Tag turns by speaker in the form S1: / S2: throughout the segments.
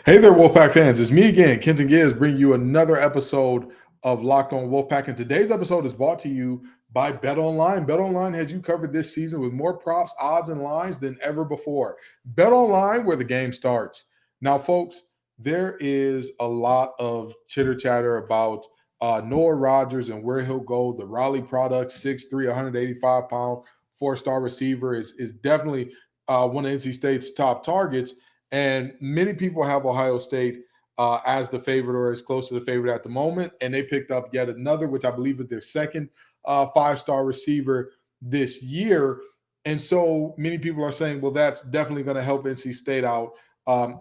S1: Hey there, Wolfpack fans. It's me again, Kenton Gibbs, bringing you another episode of Locked On Wolfpack. And today's episode is brought to you by BetOnline. BetOnline has you covered this season with more props, odds, and lines than ever before. BetOnline, where the game starts. Now, folks, there is a lot of chitter chatter about Noah Rodgers and where he'll go. The Raleigh product, 6'3", 185-pound, four-star receiver, is definitely one of NC State's top targets. And many people have Ohio State as the favorite or as close to the favorite at the moment. And they picked up yet another, which I believe is their second five-star receiver this year. And so many people are saying, well, that's definitely going to help NC State out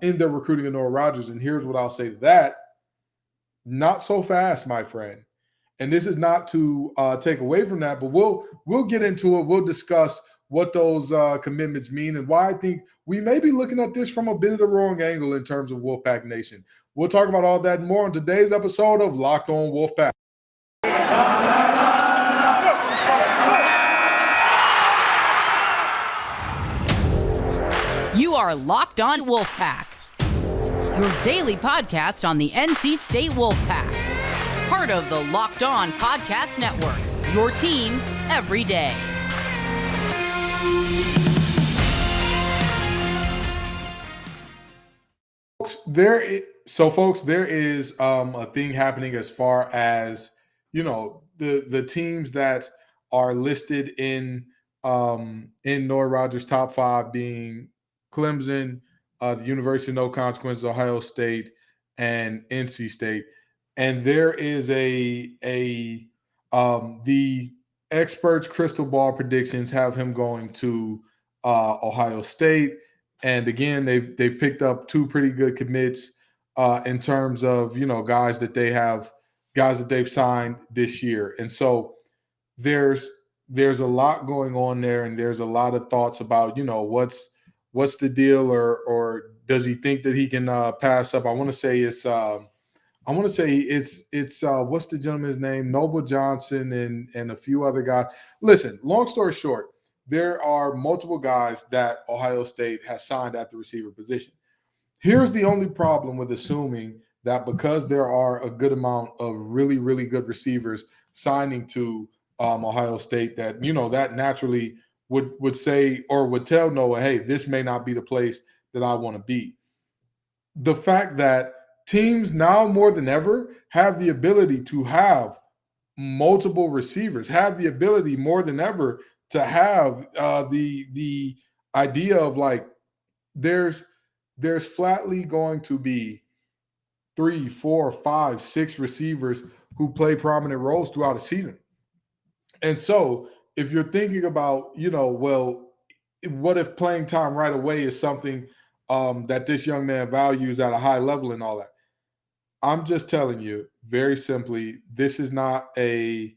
S1: in their recruiting of Noah Rodgers. And here's what I'll say to that. Not so fast, my friend. And this is not to take away from that, but we'll get into it. We'll discuss what those commitments mean and why I think we may be looking at this from a bit of the wrong angle in terms of Wolfpack Nation. We'll talk about all that and more on today's episode of Locked On Wolfpack.
S2: You are Locked On Wolfpack, your daily podcast on the NC State Wolfpack, part of the Locked On Podcast Network, your team every day.
S1: There is a thing happening as far as, the teams that are listed in Noah Rodgers' top five being Clemson, the University of No Consequences, Ohio State, and NC State. And there is the experts' crystal ball predictions have him going to Ohio State. And again, they've picked up two pretty good commits in terms of guys that they've signed this year. And so there's a lot going on there, and there's a lot of thoughts about what's the deal, or does he think that he can pass up? I want to say it's what's the gentleman's name? Noble Johnson and a few other guys. Listen, long story short, there are multiple guys that Ohio State has signed at the receiver position. Here's the only problem with assuming that because there are a good amount of really, really good receivers signing to Ohio State, that that naturally would say or would tell Noah, hey, this may not be the place that I want to be. The fact that teams now more than ever have the ability to have multiple receivers, have the ability more than ever to have the idea of like there's flatly going to be 3, 4, 5, 6 receivers who play prominent roles throughout a season. And so if you're thinking about, what if playing time right away is something that this young man values at a high level and all that? I'm just telling you very simply, this is not a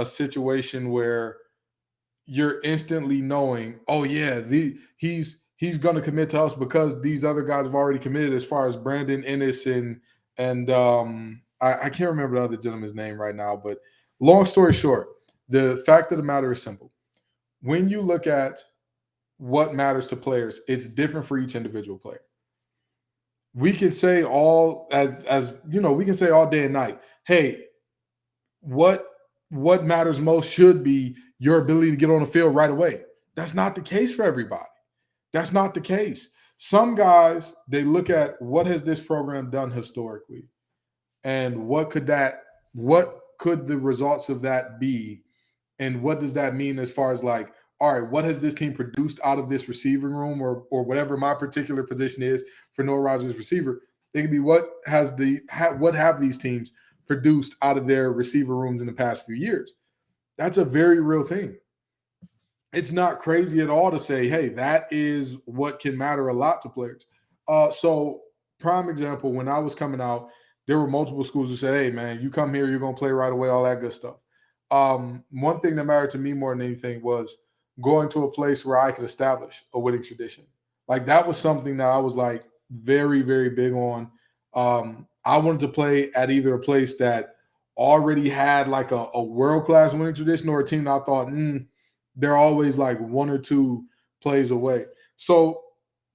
S1: situation where you're instantly knowing, oh yeah, he's going to commit to us because these other guys have already committed, as far as Brandon Ennis and I can't remember the other gentleman's name right now. But long story short, the fact of the matter is simple. When you look at what matters to players, it's different for each individual player. We can say all we can say all day and night, hey, what matters most should be your ability to get on the field right away. That's not the case for everybody. That's not the case. Some guys, they look at what has this program done historically, and what could the results of that be, and what does that mean as far as like, all right, what has this team produced out of this receiving room, or whatever my particular position is for Noah Rodgers receiver? It could be what have these teams produced out of their receiver rooms in the past few years. That's a very real thing. It's not crazy at all to say, hey, that is what can matter a lot to players. So prime example, when I was coming out, there were multiple schools who said, hey, man, you come here, you're going to play right away, all that good stuff. One thing that mattered to me more than anything was going to a place where I could establish a winning tradition. Like, that was something that I was like very, very big on. I wanted to play at either a place that already had like a world-class winning tradition, or a team that I thought, they're always like one or two plays away. So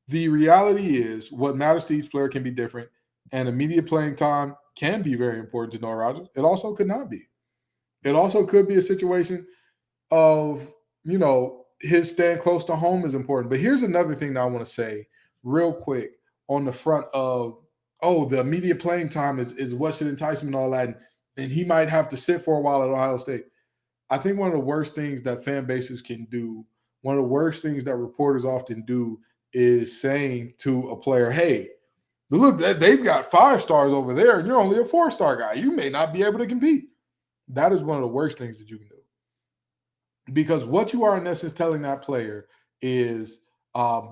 S1: The reality is what matters to each player can be different, and immediate playing time can be very important to Noah Rodgers. It also could not be. It also could be a situation of, his staying close to home is important. But here's another thing that I want to say real quick on the front of, the immediate playing time is what should entice him and all that. And he might have to sit for a while at Ohio State. I think one of the worst things that fan bases can do, one of the worst things that reporters often do is saying to a player, hey, look, they've got 5 stars over there and you're only a 4-star guy. You may not be able to compete. That is one of the worst things that you can do. Because what you are in essence telling that player is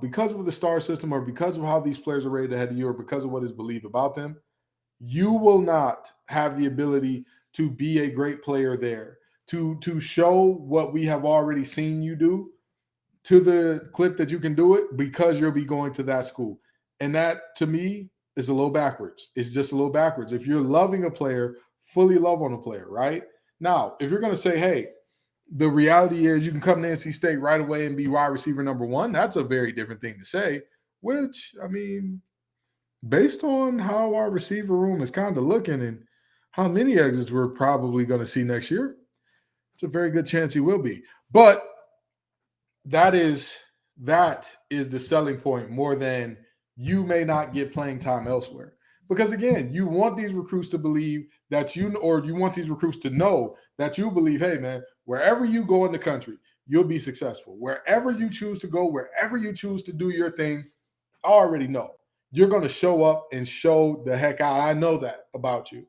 S1: because of the star system or because of how these players are rated ahead of you or because of what is believed about them, you will not have the ability to be a great player there, to show what we have already seen you do to the clip that you can do it because you'll be going to that school. And that, to me, is a little backwards. It's just a little backwards. If you're loving a player, fully love on a player, right? Now, if you're going to say, hey, the reality is you can come to NC State right away and be wide receiver number 1, that's a very different thing to say, which, I mean, based on how our receiver room is kind of looking and how many exits we're probably going to see next year, it's a very good chance he will be. But that is the selling point more than you may not get playing time elsewhere. Because again, you want these recruits to believe that you want these recruits to know that you believe, hey man, wherever you go in the country, you'll be successful. Wherever you choose to go, wherever you choose to do your thing, I already know you're going to show up and show the heck out. I know that about you.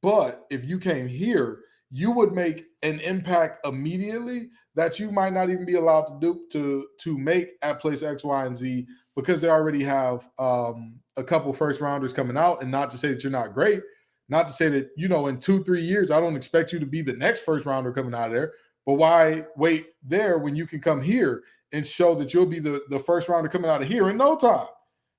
S1: But if you came here, you would make an impact immediately that you might not even be allowed to do to make at place X, Y, and Z because they already have a couple first rounders coming out. And not to say that you're not great, not to say that, in 2-3 years, I don't expect you to be the next first rounder coming out of there. But why wait there when you can come here and show that you'll be the first rounder coming out of here in no time?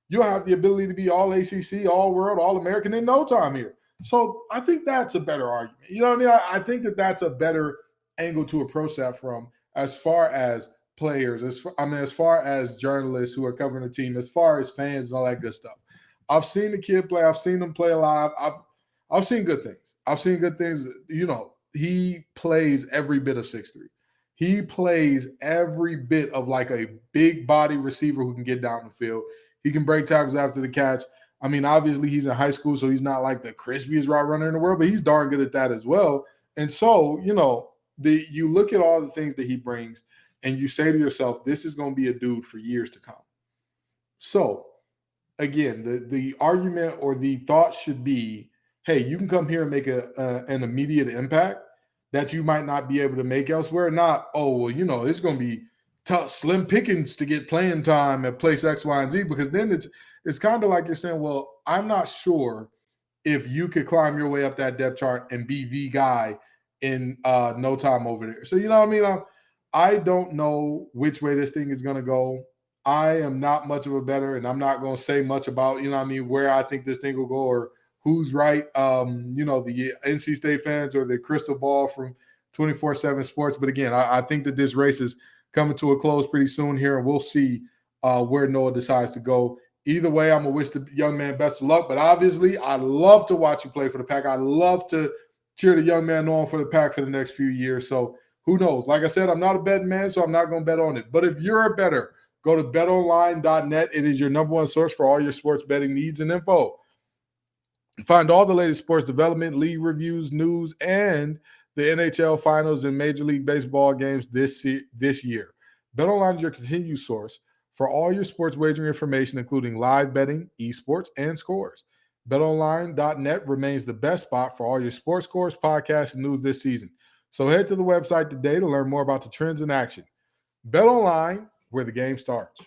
S1: You'll have the ability to be all ACC, all world, all American in no time here. So I think that's a better argument. You know what I mean? I think that that's a better angle to approach that from as far as players, as far as journalists who are covering the team, as far as fans and all that good stuff. I've seen the kid play. I've seen him play a lot. I've seen good things. I've seen good things. He plays every bit of 6'3". He plays every bit of like a big body receiver who can get down the field. He can break tackles after the catch. I mean, obviously he's in high school, so he's not like the crispiest route runner in the world, but he's darn good at that as well. And so, you look at all the things that he brings and you say to yourself, this is going to be a dude for years to come. So, again, the argument or the thought should be, hey, you can come here and make an immediate impact that you might not be able to make elsewhere. Not, it's going to be tough, slim pickings to get playing time at place X, Y, and Z, because then it's kind of like you're saying, well, I'm not sure if you could climb your way up that depth chart and be the guy in no time over there. So, you know what I mean? I don't know which way this thing is going to go. I am not much of a bettor, and I'm not going to say much about, where I think this thing will go or who's right. The NC State fans or the crystal ball from 24/7 Sports. But again, I think that this race is coming to a close pretty soon here, and we'll see where Noah decides to go. Either way, I'm going to wish the young man best of luck. But obviously, I'd love to watch you play for the Pack. I'd love to cheer the young man on for the Pack for the next few years. So who knows? Like I said, I'm not a betting man, so I'm not going to bet on it. But if you're a bettor, go to betonline.net. It is your number one source for all your sports betting needs and info. Find all the latest sports development, league reviews, news, and the NHL Finals and Major League Baseball games this year. BetOnline is your continued source for all your sports wagering information, including live betting, esports, and scores. BetOnline.net remains the best spot for all your sports scores, podcasts, and news this season. So head to the website today to learn more about the trends in action. BetOnline, where the game starts.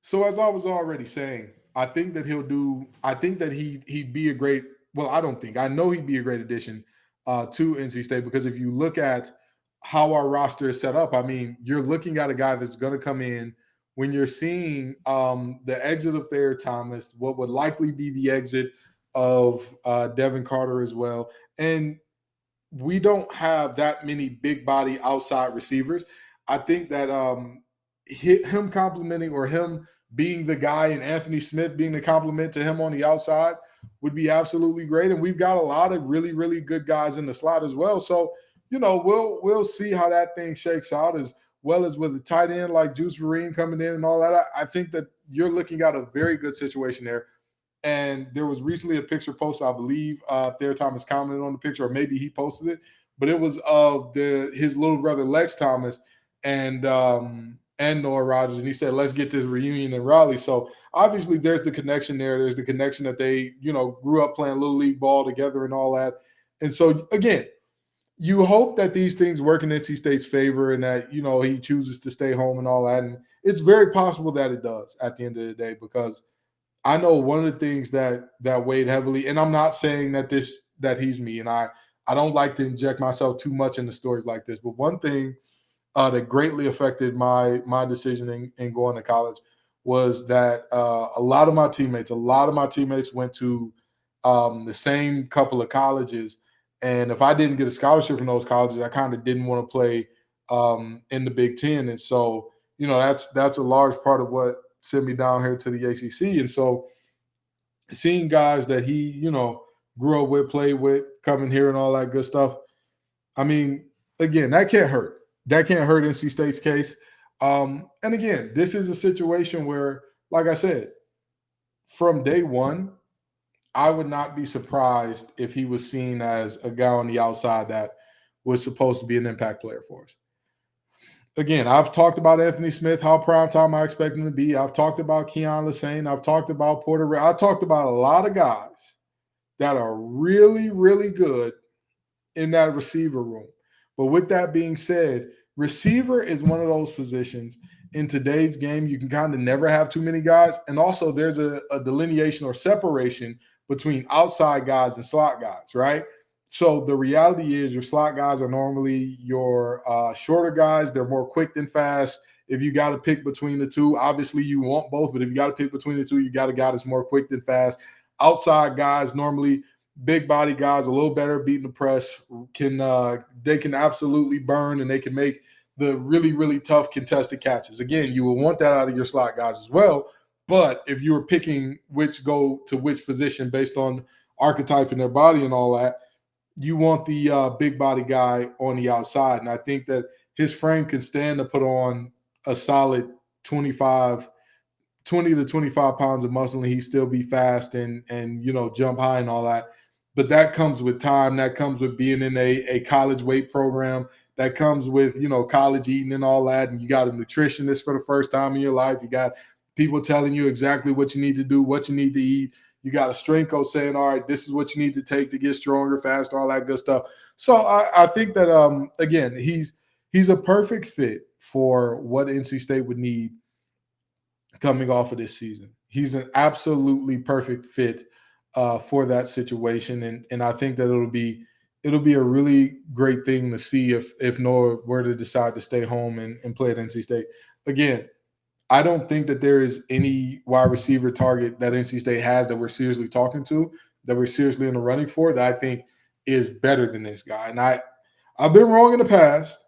S1: So as I was already saying, I think that he'd be a great, I know he'd be a great addition to NC State, because if you look at how our roster is set up, I mean, you're looking at a guy that's going to come in when you're seeing the exit of Thayer Thomas, what would likely be the exit of Devin Carter as well. And we don't have that many big body outside receivers. I think that him complimenting or him being the guy and Anthony Smith being the compliment to him on the outside would be absolutely great. And we've got a lot of really, really good guys in the slot as well. So, we'll see how that thing shakes out, as well as with a tight end like Juice Vereen coming in and all that. I think that you're looking at a very good situation there. And there was recently a picture posted, I believe Thayer Thomas commented on the picture, or maybe he posted it, but it was of his little brother Lex Thomas and Noah Rogers, and he said, "Let's get this reunion in Raleigh." So obviously, there's the connection there. There's the connection that they, grew up playing little league ball together and all that. And so again, you hope that these things work in NC State's favor, and that he chooses to stay home and all that. And it's very possible that it does at the end of the day, because I know one of the things that weighed heavily, and I'm not saying that he's me, and I don't like to inject myself too much into stories like this, but one thing that greatly affected my decision in going to college was that a lot of my teammates went to the same couple of colleges, and if I didn't get a scholarship from those colleges, I kind of didn't want to play in the Big Ten, and so that's a large part of what sent me down here to the ACC. And so seeing guys that he grew up with, played with, coming here and all that good stuff, I mean, again, that can't hurt. That can't hurt NC State's case. And again, this is a situation where, like I said, from day one, I would not be surprised if he was seen as a guy on the outside that was supposed to be an impact player for us. Again, I've talked about Anthony Smith, how prime time I expect him to be. I've talked about Keon Lassane. I've talked about Porter. I've talked about a lot of guys that are really, really good in that receiver room. But with that being said, receiver is one of those positions in today's game. You can kind of never have too many guys. And also there's a delineation or separation between outside guys and slot guys, right? So the reality is your slot guys are normally your shorter guys. They're more quick than fast. If you got to pick between the two, obviously you want both, but if you got to pick between the two, you got a guy that's more quick than fast. Outside guys, normally big body guys, a little better beating the press, they can absolutely burn, and they can make the really, really tough contested catches. Again, you will want that out of your slot guys as well. But if you were picking which go to which position based on archetype in their body and all that, you want the big body guy on the outside. And I think that his frame can stand to put on a solid 20 to 25 pounds of muscle, and he still be fast and jump high and all that. But that comes with time. That comes with being in a college weight program. That comes with, college eating and all that. And you got a nutritionist for the first time in your life. You got people telling you exactly what you need to do, what you need to eat. You got a strength coach saying, all right, this is what you need to take to get stronger, faster, all that good stuff. So I think that, again, he's a perfect fit for what NC State would need coming off of this season. He's an absolutely perfect fit for that situation. And I think that it'll be a really great thing to see if Noah were to decide to stay home and play at NC State. Again, I don't think that there is any wide receiver target that NC State has that we're seriously talking to, that we're seriously in the running for, that I think is better than this guy. And I've been wrong in the past.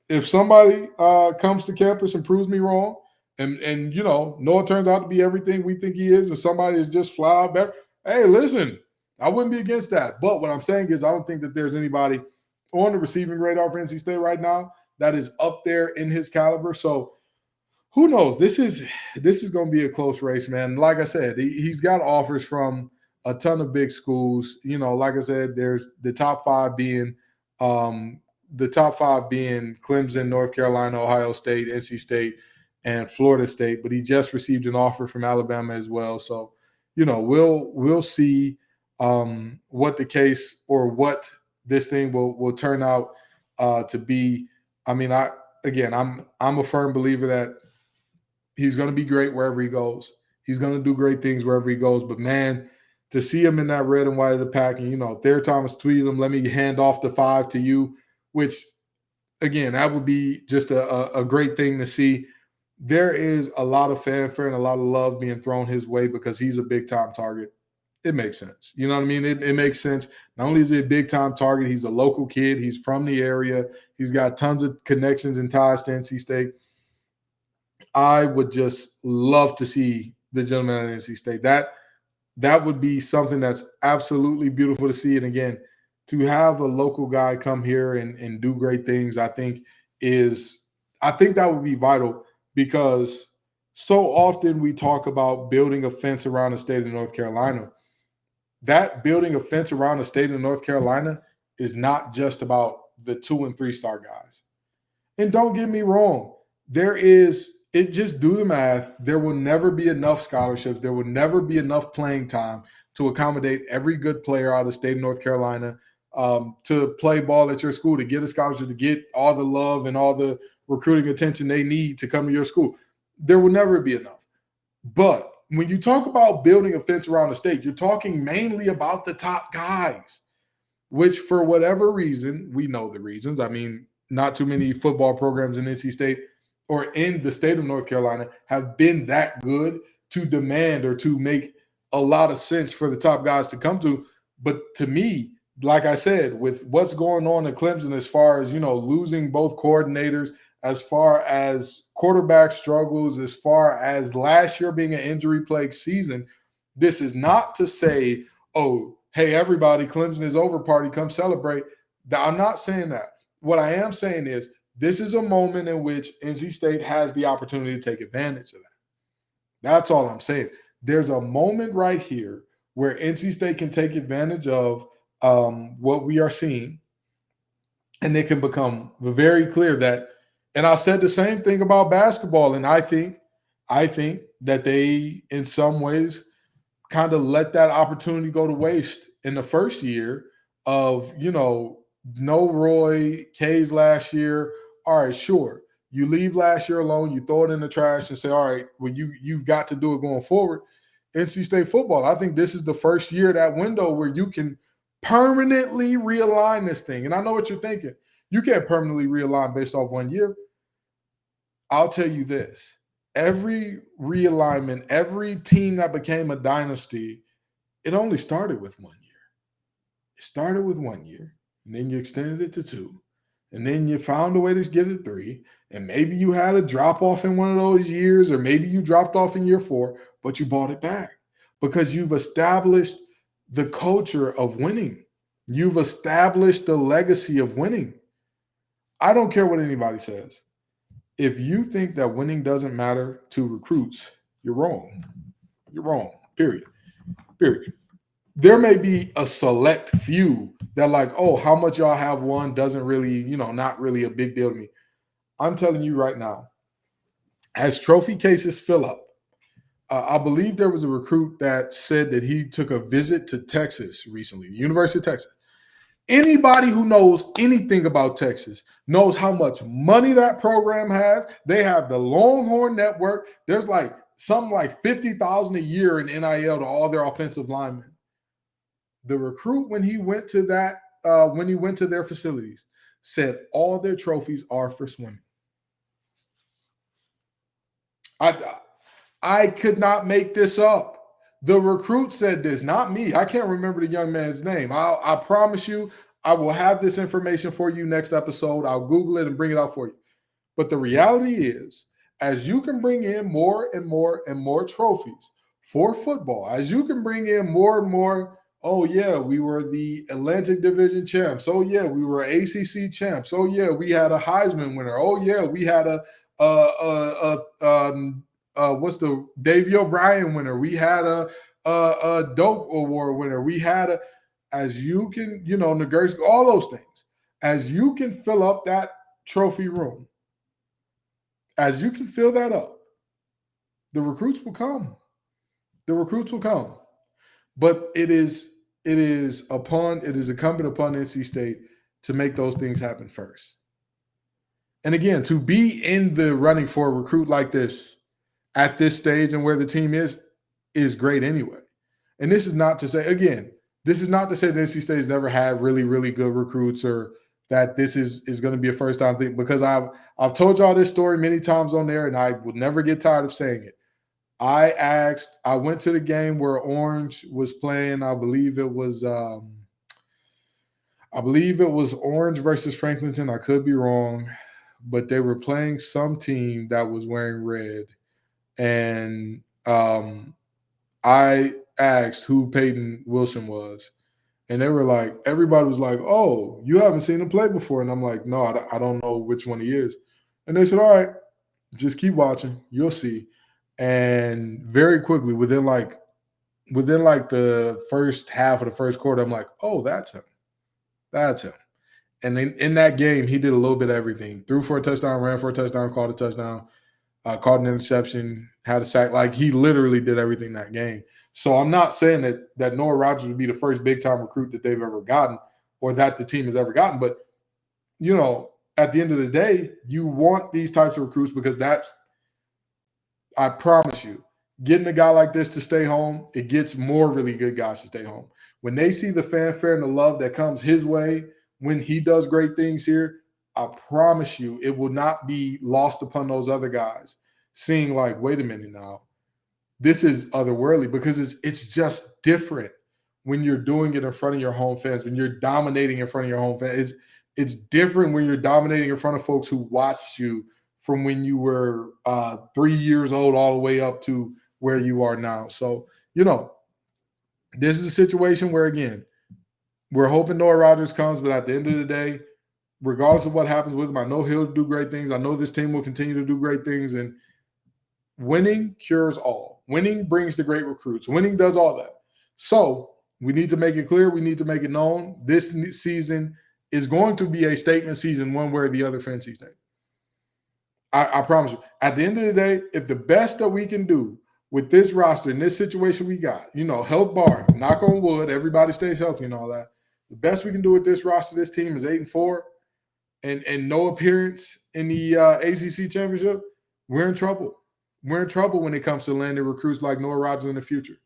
S1: If somebody comes to campus and proves me wrong, and Noah turns out to be everything we think he is, and somebody is just flat out better, hey, listen, I wouldn't be against that. But what I'm saying is I don't think that there's anybody on the receiving radar for NC State right now that is up there in his caliber. So who knows? This is going to be a close race, man. Like I said, he's got offers from a ton of big schools. Like I said, there's the top five being Clemson, North Carolina, Ohio State, NC State, and Florida State. But he just received an offer from Alabama as well. So, we'll see what the case or what this thing will turn out to be. I mean, I'm a firm believer that he's going to be great wherever he goes. He's going to do great things wherever he goes. But, man, to see him in that red and white of the pack, and, Thayer Thomas tweeted him, let me hand off the 5 to you, which, again, that would be just a great thing to see. There is a lot of fanfare and a lot of love being thrown his way because he's a big-time target. It makes sense. You know what I mean? It makes sense. Not only is he a big-time target, he's a local kid. He's from the area. He's got tons of connections and ties to NC State. I would just love to see the gentleman at NC State. That would be something that's absolutely beautiful to see. And again, to have a local guy come here and do great things, I think that would be vital, because so often we talk about building a fence around the state of North Carolina. That building a fence around the state of North Carolina is not just about the 2 and 3 star guys. And don't get me wrong, just do the math. There will never be enough scholarships. There will never be enough playing time to accommodate every good player out of the state of North Carolina to play ball at your school, to get a scholarship, to get all the love and all the recruiting attention they need to come to your school. There will never be enough. But when you talk about building a fence around the state, you're talking mainly about the top guys, which for whatever reason, we know the reasons. I mean, not too many football programs in NC State or in the state of North Carolina have been that good to demand or to make a lot of sense for the top guys to come to. But to me, like I said, with what's going on at Clemson, as far as, losing both coordinators, as far as quarterback struggles, as far as last year being an injury-plagued season, this is not to say, oh, hey, everybody, Clemson is over, party, come celebrate. I'm not saying that. What I am saying is this is a moment in which NC State has the opportunity to take advantage of that. That's all I'm saying. There's a moment right here where NC State can take advantage of what we are seeing, and it can become very clear that, and I said the same thing about basketball, and I think that they, in some ways, kind of let that opportunity go to waste in the first year of, no Roy, K's last year. All right, sure. You leave last year alone, you throw it in the trash and say, all right, well, you've got to do it going forward. NC State football, I think this is the first year, that window where you can permanently realign this thing. And I know what you're thinking. You can't permanently realign based off 1 year. I'll tell you this. Every realignment, every team that became a dynasty, it only started with 1 year. It started with 1 year, and then you extended it to 2, and then you found a way to get it 3, and maybe you had a drop-off in one of those years, or maybe you dropped off in year 4, but you bought it back because you've established the culture of winning. You've established the legacy of winning. I don't care what anybody says. If you think that winning doesn't matter to recruits, you're wrong. You're wrong, period. There may be a select few that like, oh, how much y'all have won doesn't really, not really a big deal to me. I'm telling you right now, as trophy cases fill up, I believe there was a recruit that said that he took a visit to Texas recently, the University of Texas. Anybody who knows anything about Texas knows how much money that program has. They have the Longhorn Network. There's something like $50,000 a year in NIL to all their offensive linemen. The recruit, when he went to their facilities, said all their trophies are for swimming. I could not make this up. The recruit said this, not me. I can't remember the young man's name. I promise you, I will have this information for you next episode. I'll Google it and bring it out for you. But the reality is, as you can bring in more and more and more trophies for football, as you can bring in more and more, oh yeah, we were the Atlantic Division champs. Oh yeah, we were ACC champs. Oh yeah, we had a Heisman winner. Oh yeah, we had what's the Davey O'Brien winner? We had a Doak Award winner. We had as you can, negotiate all those things. As you can fill up that trophy room, as you can fill that up, the recruits will come. The recruits will come. But it is incumbent upon NC State to make those things happen first. And again, to be in the running for a recruit like this at this stage and where the team is great anyway. And this is not to say that NC State has never had really, really good recruits, or that this is going to be a first time thing, because I've told y'all this story many times on there, and I will never get tired of saying it. I went to the game where Orange was playing. I believe it was, I believe it was Orange versus Franklinton. I could be wrong, but they were playing some team that was wearing red. And I asked who Peyton Wilson was. And they were like, everybody was like, oh, you haven't seen him play before. And I'm like, no, I don't know which one he is. And they said, all right, just keep watching. You'll see. And very quickly, within like the first half of the first quarter, I'm like, oh, that's him. That's him. And then in that game, he did a little bit of everything. Threw for a touchdown, ran for a touchdown, caught a touchdown, caught an interception, had a sack. Like, he literally did everything that game. So I'm not saying that Noah Rogers would be the first big-time recruit that they've ever gotten or that the team has ever gotten. But, you know, at the end of the day, you want these types of recruits because that's, I promise you, getting a guy like this to stay home, it gets more really good guys to stay home. When they see the fanfare and the love that comes his way when he does great things here, I promise you it will not be lost upon those other guys seeing like, wait a minute now, this is otherworldly because it's just different when you're doing it in front of your home fans, when you're dominating in front of your home fans. It's different when you're dominating in front of folks who watched you from when you were 3 years old all the way up to where you are now. So, you know, this is a situation where, again, we're hoping Noah Rogers comes, but at the end of the day, regardless of what happens with him, I know he'll do great things. I know this team will continue to do great things, and winning cures all. Winning brings the great recruits. Winning does all that. So we need to make it clear. We need to make it known. This season is going to be a statement season one way or the other for NC State. I promise you. At the end of the day, if the best that we can do with this roster in this situation we got, you know, health bar, knock on wood, everybody stays healthy and all that. The best we can do with this roster, this team is 8-4 and no appearance in the ACC championship, we're in trouble. We're in trouble when it comes to landing recruits like Noah Rogers in the future.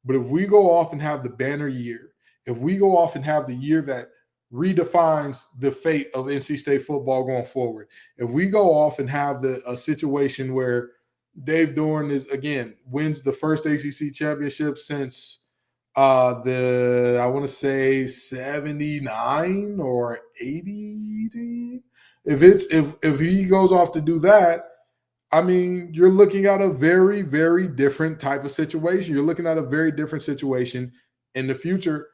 S1: But if we go off and have the banner year, if we go off and have the year that redefines the fate of NC State football going forward, if we go off and have a situation where Dave Doeren wins the first ACC championship since I want to say 79 or 80. If he goes off to do that, I mean, you're looking at a very, very different type of situation. You're looking at a very different situation in the future.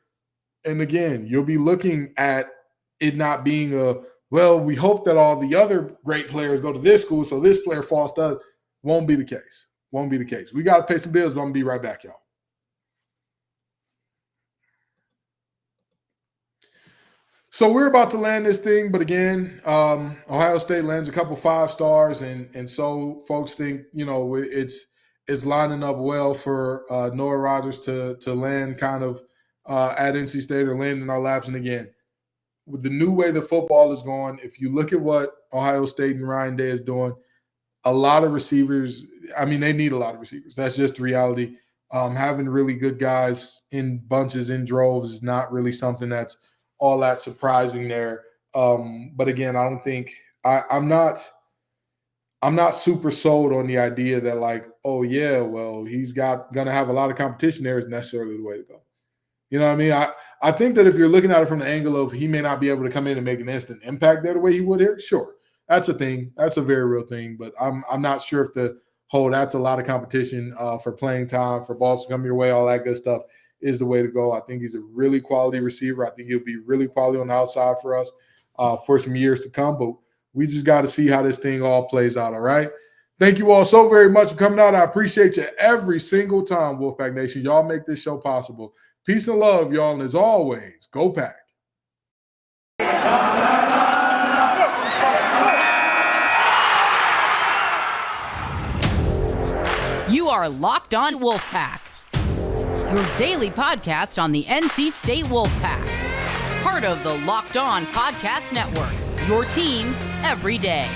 S1: And again, you'll be looking at it not being we hope that all the other great players go to this school, so this player falls to us. Won't be the case. Won't be the case. We got to pay some bills, but I'm going to be right back, y'all. So we're about to land this thing, but again, Ohio State lands a couple 5 stars, and so folks think, you know, it's lining up well for Noah Rogers to land kind of at NC State or land in our laps. And again, with the new way the football is going, if you look at what Ohio State and Ryan Day is doing, a lot of receivers, I mean, they need a lot of receivers. That's just the reality. Having really good guys in bunches, in droves is not really something that's all that surprising there. But again, I don't think I'm not super sold on the idea that like, oh yeah, well, he's gonna have a lot of competition there is necessarily the way to go. You know what I mean? I think that if you're looking at it from the angle of he may not be able to come in and make an instant impact there the way he would here, sure. That's a thing. That's a very real thing. But I'm not sure if that's a lot of competition for playing time, for balls to come your way, all that good stuff is the way to go. I think he's a really quality receiver. I think he'll be really quality on the outside for us for some years to come. But we just got to see how this thing all plays out, all right? Thank you all so very much for coming out. I appreciate you every single time, Wolfpack Nation. Y'all make this show possible. Peace and love, y'all. And as always, go Pack.
S2: You are Locked On Wolfpack, your daily podcast on the NC State Wolfpack. Part of the Locked On Podcast Network, your team every day.